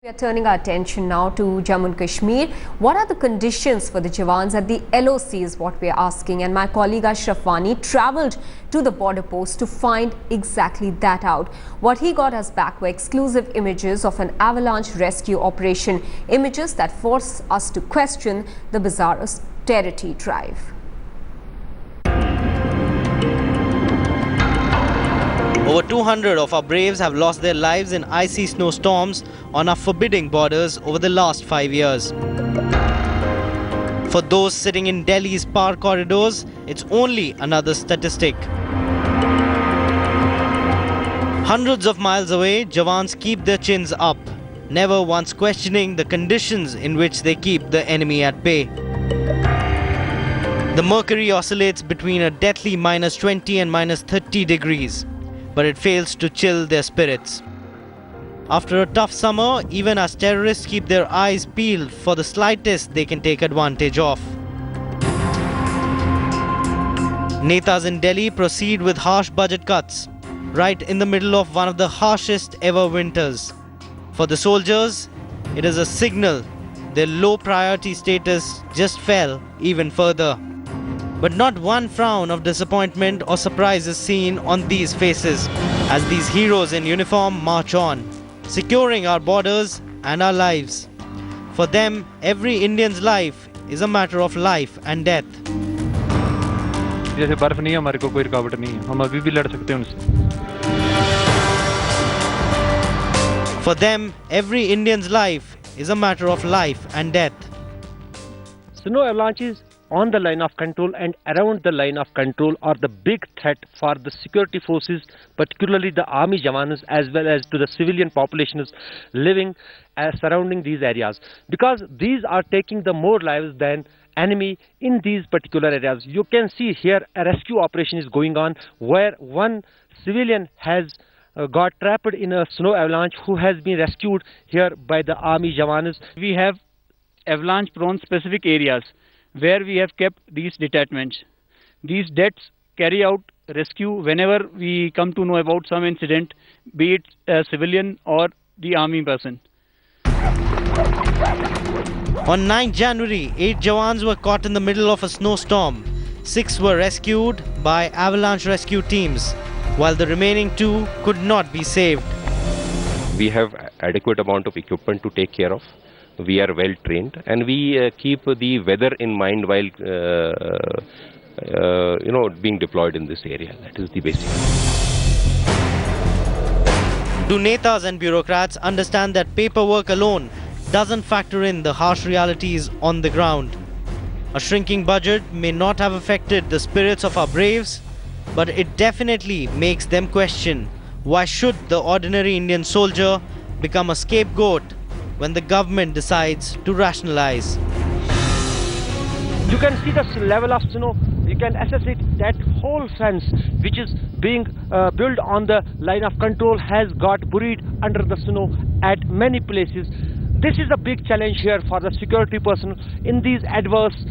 We are turning our attention now to Jammu and Kashmir. What are the conditions for the Jawans at the LOC is what we are asking, and my colleague Ashraf travelled to the border post to find exactly that out. What he got us back were exclusive images of an avalanche rescue operation, images that force us to question the bizarre austerity drive. Over 200 of our braves have lost their lives in icy snowstorms on our forbidding borders over the last 5 years. For those sitting in Delhi's power corridors, it's only another statistic. Hundreds of miles away, Jawans keep their chins up, never once questioning the conditions in which they keep the enemy at bay. The mercury oscillates between a deathly -20 and -30 degrees. But it fails to chill their spirits. After a tough summer, even as terrorists keep their eyes peeled for the slightest they can take advantage of. Netas in Delhi proceed with harsh budget cuts, right in the middle of one of the harshest ever winters. For the soldiers, it is a signal their low priority status just fell even further. But not one frown of disappointment or surprise is seen on these faces as these heroes in uniform march on, securing our borders and our lives. For them, every Indian's life is a matter of life and death. जैसे बर्फ नहीं है हमारे को कोई रुकावट नहीं है हम अभी भी लड़ सकते हैं उनसे. For them, every Indian's life is a matter of life and death. Snow avalanches on the line of control and around the line of control are the big threat for the security forces, particularly the army jawans as well as to the civilian populations living surrounding these areas, because these are taking the more lives than enemy in these particular areas. You can see here a rescue operation is going on where one civilian has got trapped in a snow avalanche who has been rescued here by the army jawans. We have avalanche prone specific areas where we have kept these detachments. These dets carry out rescue whenever we come to know about some incident, be it a civilian or the army person. On 9 January, 8 Jawans were caught in the middle of a snowstorm. 6 were rescued by avalanche rescue teams, while the remaining 2 could not be saved. We have adequate amount of equipment to take care of. We are well trained and we keep the weather in mind while being deployed in this area. That is the basic. Do netas and bureaucrats understand that paperwork alone doesn't factor in the harsh realities on the ground? A shrinking budget may not have affected the spirits of our braves, but it definitely makes them question why should the ordinary Indian soldier become a scapegoat when the government decides to rationalize. You can see the level of snow. You can assess it. That whole fence which is being built on the line of control has got buried under the snow at many places. This is a big challenge here for the security personnel in these adverse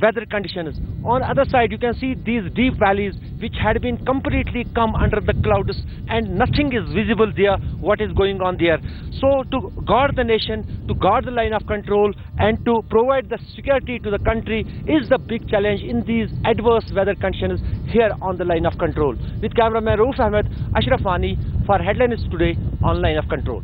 weather conditions. On the other side, you can see these deep valleys which had been completely come under the clouds and nothing is visible there, what is going on there. So to guard the nation, to guard the line of control and to provide the security to the country is the big challenge in these adverse weather conditions here on the line of control. With cameraman Rauf Ahmed, Ashraf for Headlines Today on Line of Control.